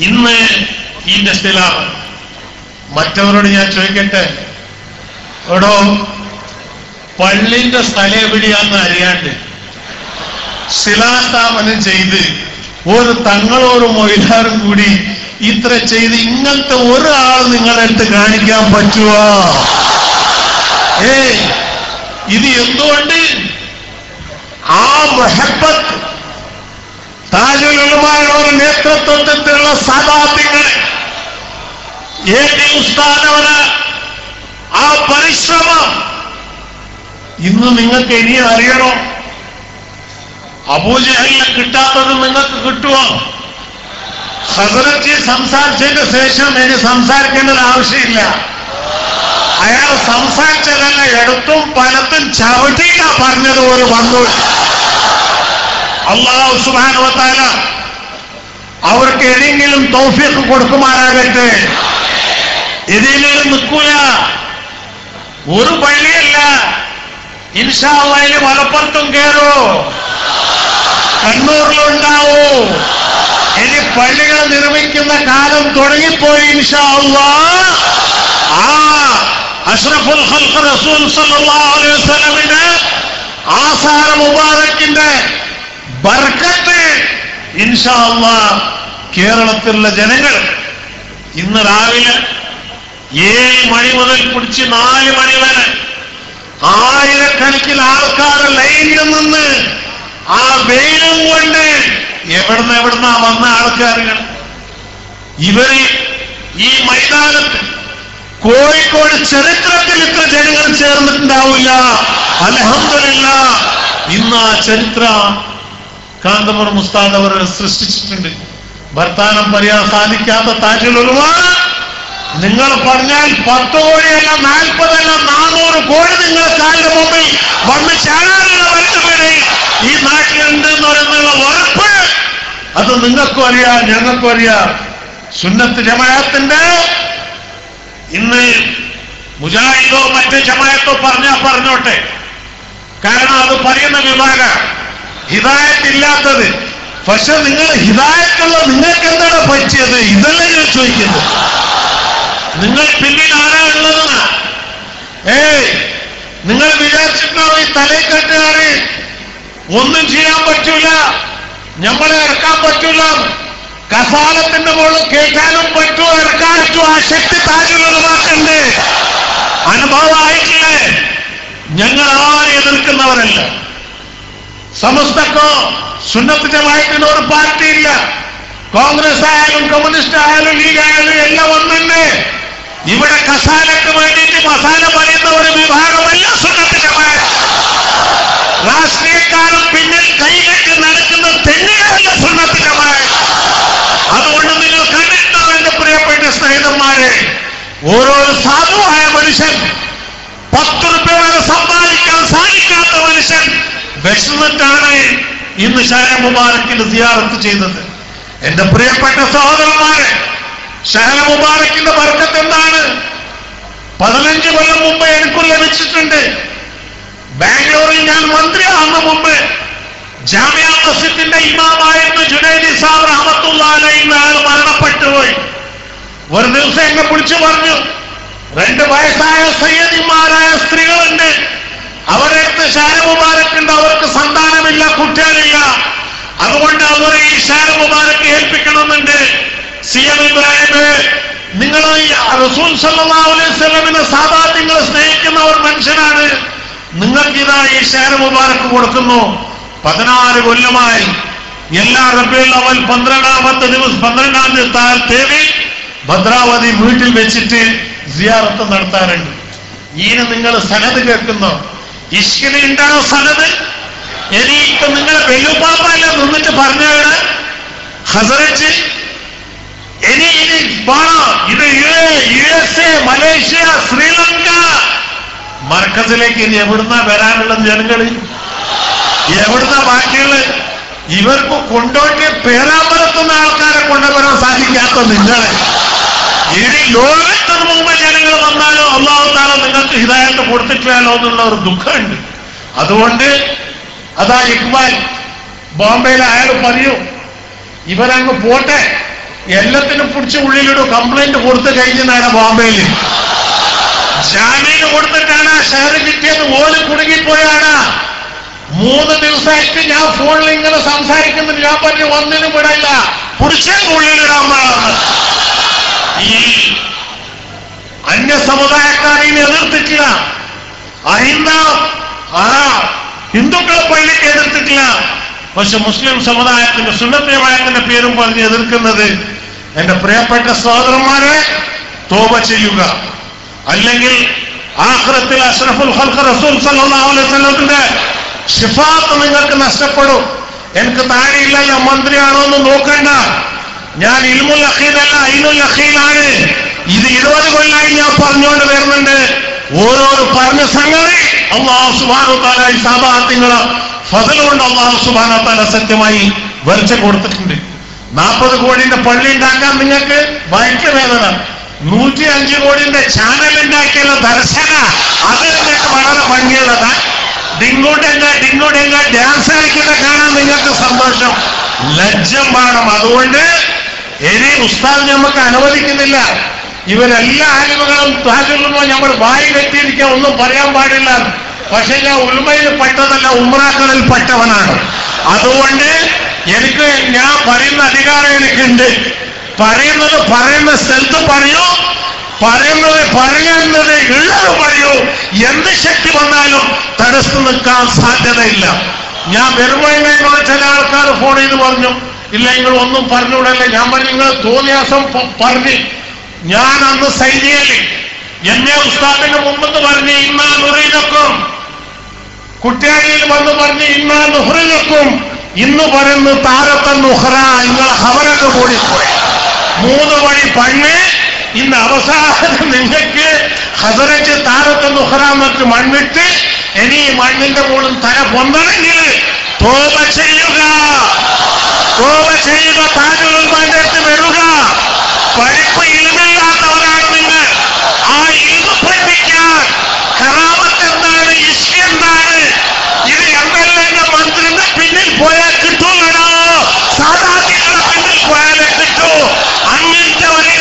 ഇന്ന് ഈ നെസ്റ്റിലാണ്. മറ്റവരോട് ഞാൻ ചോദിക്കട്ടെ, എടോ പള്ളിന്റെ സ്ഥലം എവിടെയാന്ന് അറിയാണ്ട് ശിലാസ്ഥാപനം ചെയ്ത് ഒരു തങ്ങളോരും മൊയിലാറും കൂടി ഇത്ര ചെയ്ത് ഇങ്ങനത്തെ ഒരാൾ നിങ്ങളുടെ അടുത്ത് കാണിക്കാൻ പറ്റുമോ? ഇത് എന്തുകൊണ്ട്? ആ മുഹബ്ബത്ത് താജുൽ ഉലമായുടെ നേതൃത്വത്തിലുള്ള സദാത്യങ്ങളെ ഉസ്താദവന് ആ പരിശ്രമം ഇന്ന് നിങ്ങൾക്ക് ഇനിയും അറിയണോ? അബൂജഹലിനെ കിട്ടാത്തത് നിങ്ങൾക്ക് കിട്ടുമോ? ഹസ്രത്ത് സംസാരിച്ചതിന് ശേഷം ഇനി സംസാരിക്കേണ്ട ആവശ്യമില്ല. അയാൾ സംസാരിച്ചതല്ല, എടുത്തും പലത്തും ചവിട്ടിക്കാ പറഞ്ഞത് ഒരു വന്നു. അല്ലാഹു സുബ്ഹാനഹു വ തആല അവർക്ക് ഏതെങ്കിലും തൗഫീഖ് കൊടുക്കുമാറാകട്ടെ. ഇതിലും നിൽക്കൂല. ഒരു പള്ളിയല്ല, ഇൻഷാ അല്ലാഹ് മലപ്പുറത്തും കയറൂ, കണ്ണൂരിലുണ്ടാവൂ. ഇനി പള്ളികൾ നിർമ്മിക്കുന്ന കാലം തുടങ്ങിപ്പോയി ഇൻഷാ അല്ലാഹ്. അഷ്റഫുൽ ഖൽഖ് റസൂൽ സല്ലല്ലാഹു അലൈഹി വസല്ലമിന്റെ ആസാര മുബാറക്കിന്റെ ബർക്കത്ത് ഇൻഷാ അല്ലാഹ് കേരളത്തിലുള്ള ജനങ്ങൾ ഇന്ന് രാവിലെ 7 മണി മുതൽ പിടിച്ച് 4 മണി വരെ ആയിരക്കണക്കിന് ആൾക്കാർ ലൈനിൽ നിന്ന് ആ വെയിലും കൊണ്ട് എവിടുന്നാ വന്ന ആൾക്കാരുകൾ. ഇവര് ഈ മൈതാനത്ത് കോഴിക്കോട് ചരിത്രത്തിൽ ഇത്ര ജനങ്ങൾ ചേർന്നിട്ടുണ്ടാവില്ല. അൽഹംദുലില്ലാഹ് ഇന്ന് ആ ചരിത്ര കാന്തപുരം ഉസ്താദ് അവർ സൃഷ്ടിച്ചിട്ടുണ്ട്. വർത്താനം പറയാൻ സാധിക്കാത്ത താജുൽ ഉലമ നിങ്ങൾ പറഞ്ഞാൽ 10 കോടിയല്ല 40 അല്ല 400 കോടി നിങ്ങളെ കാലിന്റെ മുമ്പിൽ വന്ന് ചാടാനുള്ള വലുതുപേരെ ഈ നാട്ടിലുണ്ട് എന്ന് പറയുന്നുള്ള ഉറപ്പ് അത് നിങ്ങൾക്കും അറിയാം, ഞങ്ങൾക്കും അറിയാം. സുന്നത്ത് ജമാഅത്തിന്റെ ഇന്ന് മുജാഹിദോ മറ്റ് ജമാഅത്തോ പറഞ്ഞോട്ടെ, കാരണം അത് പറയുന്ന വിഭാഗം ഹിദായത്ത് ഇല്ലാത്തത്. പക്ഷെ നിങ്ങൾ ഹിദായത്തുള്ള നിങ്ങൾക്ക് എന്താണ് പറ്റിയത്? ഇതല്ലേ ഞാൻ ചോദിക്കുന്നത്. നിങ്ങൾ പിന്നിൽ ആരാ ഉള്ളതെന്ന് നിങ്ങൾ വിചാരിച്ചിട്ടുണ്ടാവും ഈ തലക്കെട്ടുകാരെ ഒന്നും ചെയ്യാൻ പറ്റൂല, നമ്മളെ ഇറക്കാൻ പറ്റൂല, കസാലത്തിന്റെ മുകളിൽ കേൾക്കാനും പറ്റുമോ ഇറക്കാൻ പറ്റുമോ? ആ ശക്തി താജുൽ ഉലമാക്കുണ്ട്. അനുഭവമായിട്ടില്ലേ? ഞങ്ങൾ ആരെ എതിർക്കുന്നവരല്ല. സമസ്തക്കോ സുന്നത്ത് ജമാഅത്തിനോ ഒരു പാർട്ടിയില്ല. കോൺഗ്രസ് ആയാലും കമ്മ്യൂണിസ്റ്റ് ആയാലും ലീഗ് ആയാലും എല്ലാം ഒന്നെ. ഇവിടെ കസാലക്ക് വേണ്ടിയിട്ട് മസാല പറയുന്ന ഒരു വിഭാഗമല്ല സുന്നത്ത് ജമാഅത്ത്. രാഷ്ട്രീയക്കാരും പിന്നിൽ കൈകെട്ടി നടക്കുന്ന തെന്നുകളല്ല സുന്നത്ത് ജമാഅത്ത്. അതുകൊണ്ട് നിങ്ങൾ കണ്ടിട്ടുണ്ടാവും എന്റെ പ്രിയപ്പെട്ട സ്നേഹിതന്മാരെ, ഓരോ സാധുവായ മനുഷ്യൻ 10 രൂപ വരെ സമ്പാദിക്കാൻ സാധിക്കാത്ത മനുഷ്യൻ വിഷമിട്ടാണ് ഇന്ന് ഷഹ്റ മുബാറക്കിന്റെ സിയാറത്ത് ചെയ്തത്. എന്റെ പ്രിയപ്പെട്ട സഹോദരന്മാരെ, ഷഹ്റ മുബാറക്കിന്റെ ബർക്കത്ത് എന്താണ്? 15 കൊല്ലം മുമ്പ് എനിക്കും ലഭിച്ചിട്ടുണ്ട്. ബാംഗ്ലൂരിൽ ഞാൻ മന്ത്രിയാകുന്ന മുമ്പ് ജാമിയ മസ്ജിദിന്റെ ഇമാമായിരുന്നു ജുനൈദി സാബ് റഹ്മത്തുള്ളാഹി അലൈഹി. അയാൾ മരണപ്പെട്ടുപോയി. ഒരു ദിവസം എന്നെ വിളിച്ചു പറഞ്ഞു, 2 വയസ്സായ സയ്യിദിമാരായ സ്ത്രീകളുണ്ട്, അവരുടെ അടുത്ത് ഷഹ്റ മുബാറക്കുണ്ട്, അവർക്ക് സന്താനമില്ല, കുട്ടികളില്ല, അതുകൊണ്ട് അവർ ഈ ഷഹ്റ മുബാറക്ക് ഏൽപ്പിക്കണമെന്നുണ്ട്. CM ഇബ്രാഹിം, നിങ്ങൾ റസൂൽ സല്ലല്ലാഹു അലൈഹി വസല്ലമിനെ സാദാത്യങ്ങൾ സ്നേഹിക്കുന്ന ഒരു മനുഷ്യനാണ്, നിങ്ങൾക്കിതാ ഈ ഷഹ്റ മുബാറക്ക് കൊടുക്കുന്നു. 16 കൊല്ലമായി എല്ലാ റബീഉൽ അവൽ 12-ാം തീയതി ഭദ്രാവതി വീട്ടിൽ വെച്ചിട്ട് സിയാറത്ത് നടത്താറുണ്ട്. ഇതിന് നിങ്ങൾ സനത് കേൾക്കുന്നു. ഇഷ്കിന് ഉണ്ടാണോ സനത്? എനിക്ക് നിങ്ങളെ വെല്ലുപ്പാപ്പല്ല നിന്നിട്ട് പറഞ്ഞാണ് ഹസരച്ച് ഇനി വേണോ? ഇത് USA, മലേഷ്യ, ശ്രീലങ്ക മർക്കസിലേക്ക് ഇനി എവിടുന്നാ വരാനുള്ള ജനങ്ങൾ? എവിടുന്ന ബാക്കിയുള്ള? ഇവർക്ക് കൊണ്ടോട്ടി പേരാമ്പലത്തുന്ന ആൾക്കാരെ കൊണ്ടുവരാൻ സാധിക്കാത്ത നിങ്ങളെ ഇനി ലോകത്തിന് മുമ്പ് ജനങ്ങൾ വന്നാലോ അല്ലാഹു തആല നിങ്ങൾക്ക് ഹിദായത്ത് കൊടുത്തിട്ടില്ലല്ലോ എന്നുള്ള ഒരു ദുഃഖമുണ്ട്. അതുകൊണ്ട് അതാ ഇക്ബാൽ ബോംബെയിൽ അയാൾ പറയൂ, ഇവരങ്ങ് പോട്ടെ, എല്ലാത്തിനും പിടിച്ച് ഉള്ളിലിടും. കംപ്ലൈന്റ് കൊടുത്ത് കഴിഞ്ഞാണ് ബോംബെയിൽ. ജാമീന് കൊടുത്തിട്ടാണ് ഷെയർ കിട്ടിയത്. ഓല് കുടുങ്ങിപ്പോയാണ്. 3 ദിവസമായിട്ട് ഞാൻ ഫോണിൽ ഇങ്ങനെ സംസാരിക്കുന്നുണ്ട്. ഞാൻ പറഞ്ഞു ഒന്നിനും വിടല്ല, പിടിച്ചേ ഉള്ളിലിടാൻ പാടാണ്. ഈ അന്യ സമുദായക്കാരെ എതിർത്തിട്ടില്ല. ഹിന്ദുക്കളെ പള്ളിക്ക് എതിർത്തിട്ടില്ല. പക്ഷെ മുസ്ലിം സമുദായത്തിന്റെ സുന്നത്തെ ജമാഅത്തിന്റെ പേരും പറഞ്ഞ് എതിർക്കുന്നത്. എന്റെ പ്രിയപ്പെട്ട സഹോദരന്മാരെ, തോബ ചെയ്യുക. അല്ലെങ്കിൽ ആഖിറത്തിൽ അഷ്റഫുൽ ഖൽഖ് റസൂൽ സല്ലല്ലാഹു അലൈഹി വസല്ലമയുടെ ശിഫാഅത്ത് നിങ്ങൾക്ക് നഷ്ടപ്പെടും. എനിക്ക് താഴെയില്ലല്ലോ, മന്ത്രിയാണോ എന്ന് നോക്കണ്ട. ഞാൻ ഇൽമുൽ അഖീലല്ല, ഐനുൽ അഖീലാണ്. ഇത് 20 കൊല്ലമായി ഞാൻ പറഞ്ഞുകൊണ്ട് വരുന്നുണ്ട്. ഓരോരോ പറഞ്ഞ സംഗതി അല്ലാഹു സുബ്ഹാനഹു വ തആല ഈ സഹാബത്തിന്റെ ഫضل കൊണ്ട് അല്ലാഹു സുബ്ഹാനഹു വ തആല സത്യമായി വരച്ച കൊടുത്തിട്ടുണ്ട്. 40 കോടിന്റെ പള്ളി ഉണ്ടാക്കാൻ നിങ്ങൾക്ക് ഭയങ്കര വേദന. 105 കോടിന്റെ ചാനൽ ഉണ്ടാക്കിയുള്ള ദർശന, അത് നിങ്ങൾക്ക് വളരെ ഭംഗിയുള്ളതാ. ഡിങ്ങോടെങ്ക ഡാൻസ് കളിക്കുന്ന കാണാൻ നിങ്ങൾക്ക് സന്തോഷം. ലജ്ജം വേണം. അതുകൊണ്ട് ഇനി ഉസ്താദ് നമുക്ക് അനുവദിക്കുന്നില്ല. ഇവരെല്ലാ ആലിമുകളും താജുലുമോ നമ്മൾ വായി കെട്ടിയിരിക്കാൻ ഒന്നും പറയാൻ പാടില്ല. പക്ഷെ ഞാൻ ഉൽമയിൽ പെട്ടതല്ല, ഉംറാക്കളിൽ പെട്ടവനാണ്. അതുകൊണ്ട് എനിക്ക് ഞാൻ പറയുന്ന അധികാരം എനിക്കുണ്ട്. പറയുന്ന സ്ഥലത്ത് പറയൂ, പറയുന്നത് ഉള്ളത് പറയൂ. എന്ത് ശക്തി വന്നാലും തടസ്സം നിൽക്കാൻ സാധ്യതയില്ല. ഞാൻ വരുമ്പോൾ ചില ആൾക്കാർ ഫോൺ ചെയ്ത് പറഞ്ഞു, ഇല്ല നിങ്ങൾ ഒന്നും പറഞ്ഞുകൂടല്ലേ. ഞാൻ പറഞ്ഞു നിങ്ങൾ തോന്നിയാസം പറഞ്ഞു. ഞാൻ അന്ന് സൈനികയിൽ എന്നെ ഉസ്താദിന് മുമ്പെന്ന് പറഞ്ഞ് ഇന്നാ നുഹറിനക്കും, കുറ്റ്യാടിയിൽ വന്ന് പറഞ്ഞ് ഇന്നാ നുഹറിനക്കും. ഇന്ന് പറയുന്നു താരത്തൻ നുഹറ. നിങ്ങളെ ഹവരൊക്കെ കൂടിപ്പോയി. 3 വഴി പണ്ണ്. ഇന്ന് അവസാനം നിങ്ങൾക്ക് ഹസരച്ച് താരത്തൻ നുഹറ എന്നൊക്കെ മണ്ണിട്ട് ഇനി ഈ മണ്ണിന്റെ മുകളിൽ തല പൊന്തണമെങ്കിൽ തോബ ചെയ്യുക. താജുൽ ഉലമാന്റെ അടുത്ത് വരിക. പഠിപ്പ് ഇൽമില്ലാത്തവരാണ് നിങ്ങൾ. ആ ഇൽമ് പഠിപ്പിക്കാൻ കറാമത്ത് എന്താണ്, ഇഷ്ക് എന്താണ്, ഇത് എന്തെല്ലാം മന്ത്രിന്റെ പിന്നിൽ പോയാൽ കിട്ടൂലോ, സാധാരണ പിന്നിൽ പോയാലേ കിട്ടൂ. അങ്ങനത്തെ ഒരു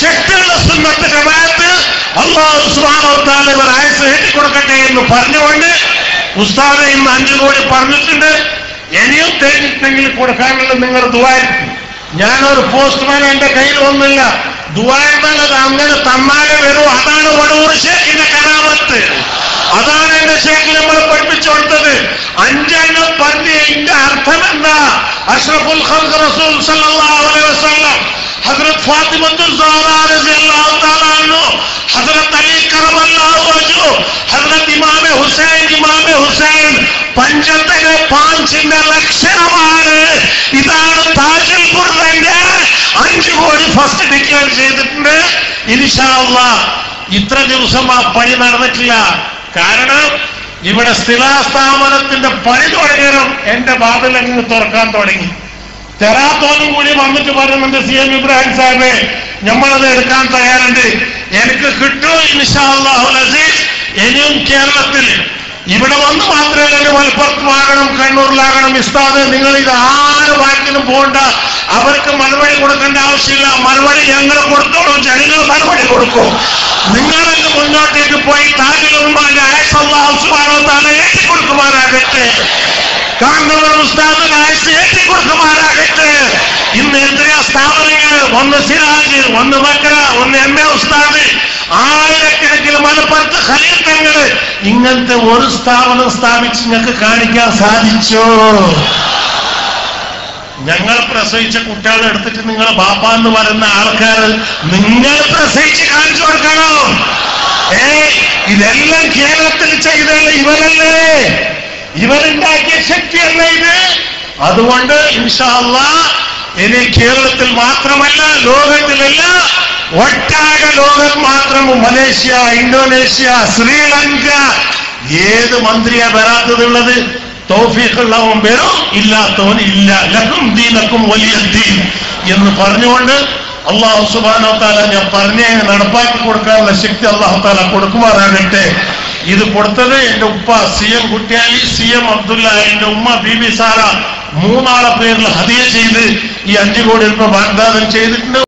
ശക്തിയുള്ള സുന്നത്ത് ജമാഅത്ത് അല്ലാഹു സുബ്ഹാനഹു വ തആല ഇവർ ആയത്ത് എഴുതിക്കൊടുക്കട്ടെ എന്ന് പറഞ്ഞുകൊണ്ട് ഉസ്താദ് ഇന്ന് 5 കോടി പറഞ്ഞിട്ടുണ്ട്. ഇനിയും തേഞ്ഞിട്ടുണ്ടെങ്കിൽ കൊടുക്കാനുള്ള നിങ്ങൾ ദുആയിരിക്കും. ഞാനൊരു പോസ്റ്റ്മാൻ എന്റെ കയ്യിൽ ഒന്നുമില്ല. ദുആ എന്നാൽ അത് അങ്ങനെ തന്നാലേ വരൂ. അതാണ് വടൂർ ശേഖിന്റെ കറാമത്ത്. അതാണ് എന്റെ ശേഖ് നമ്മൾ പഠിപ്പിച്ചു കൊടുത്തത്. 5 പറഞ്ഞ് ഇതിന്റെ അർത്ഥം എന്താ? അഷ്റഫുൽ ഖൽഖ് റസൂൽ സല്ലല്ലാഹു അലൈഹി വസല്ലം, ഹസ്രത്ത് ഫാത്തിമത്തുൽ സഹ്റ റളിയല്ലാഹു തആല അൻഹു, ഹസ്രത്ത് അലി കറമല്ലാഹു വജ്ഹു, ഹസ്രത്ത് ഇമാമെ ഹുസൈൻ പഞ്ചത്തിന്റെ 5ന്റെ ലക്ഷണമാണ്. ഇതാണ് താജുൽ ഖുർആന്റെ 5 കോടി ഫസ്റ്റ് ഡിക്ലെയർ ചെയ്തിട്ടുണ്ട്. ഇൻഷാ അല്ലാഹ് ഇത്ര ദിവസം ആ പണി നടന്നിട്ടില്ല. കാരണം ഇവിടെ സ്ഥിരാസ്ഥാപനത്തിന്റെ പണി തുടങ്ങിയതും എന്റെ വാതിലങ്ങ് തുറക്കാൻ തുടങ്ങി. തെറാത്തോനും കൂടി വന്നിട്ട് പറയുന്നുണ്ട്, CM ഇബ്രാഹിം സാഹിബേ നമ്മളത് എടുക്കാൻ തയ്യാറുണ്ട്, എനിക്ക് കിട്ടും ഇൻഷാ അല്ലാഹുൽ അസീസ്. ഇനിയും കേരളത്തിൽ ഇവിടെ വന്ന് മാത്രമല്ല, മലപ്പുറത്തുമാകണം, കണ്ണൂരിലാകണം. ഉസ്താദ് നിങ്ങൾ ഇത് ആര് വാക്കിനും പോകണ്ട, അവർക്ക് മറുപടി കൊടുക്കേണ്ട ആവശ്യമില്ല. മറുപടി ഞങ്ങൾ കൊടുത്തോളൂ, ജനങ്ങൾ മറുപടി കൊടുക്കും. നിങ്ങളൊക്കെ മുന്നോട്ടേക്ക് പോയി താജുൽ ഉലമാന്റെ ആയത്ത് അല്ലാഹു സുബ്ഹാനഹു വ തആല ഏറ്റിക്കൊടുക്കുമാറാകട്ടെ. കാണുന്നവർ ഉസ്താദിന് ആയത്ത് ഏറ്റിക്കൊടുക്കുമാറാകട്ടെ. ഇന്ന് എത്രയാ സ്ഥാപനങ്ങൾ, ഒന്ന് സിറാജ്, ഒന്ന് ബക്കറ, ഒന്ന് MA ഉസ്താദ്, ആയിരക്കണക്കിന് മലപ്പുറത്ത് ഖലീൽ തങ്ങള്. ഇങ്ങനത്തെ ഒരു സ്ഥാപനം സ്ഥാപിച്ച് നിങ്ങൾക്ക് കാണിക്കാൻ സാധിച്ചോ? ഞങ്ങൾ പ്രസവിച്ച കുട്ടികളെ എടുത്തിട്ട് നിങ്ങൾ ബാപ്പ എന്ന് പറയുന്ന ആൾക്കാർ നിങ്ങൾ പ്രസവിച്ച് കാണിച്ചു കൊടുക്കണോ? ഇതെല്ലാം കേരളത്തിൽ ചെയ്തല്ല ഇവരല്ലേ, ഇവരുണ്ടാക്കിയ ശക്തിയല്ല ഇത്. അതുകൊണ്ട് ഇൻഷാ അല്ലാഹ് ഇനി കേരളത്തിൽ മാത്രമല്ല, ലോകത്തിലല്ല, ഒട്ടാകെ ലോകം മാത്രം, മലേഷ്യ, ഇന്തോനേഷ്യ, ശ്രീലങ്ക, ഏത് മന്ത്രിയാ വരാത്തതുള്ളത്? തൗഫീഖുള്ളവൻ വരും, ഇല്ലാത്തവൻ ഇല്ല. ലക്കും ദീനക്കും വലിയ ദീൻ എന്ന് പറഞ്ഞുകൊണ്ട് അല്ലാഹു സുബ്ഹാനഹു വ തആല ഞാൻ പറഞ്ഞ നടപ്പാക്കി കൊടുക്കാനുള്ള ശക്തി അല്ലാഹു തആല കൊടുക്കുമാറാകട്ടെ. ഇത് കൊടുത്തത് എന്റെ ഉപ്പ CM കുറ്റ്യാലി, CM അബ്ദുള്ള, എന്റെ ഉമ്മ ബീബി സാറ, 3 ആളെ പേരിൽ ഹദിയ ചെയ്ത് ഈ 5 കോടി രൂപ വാഗ്ദാനം ചെയ്തിട്ടുണ്ട്.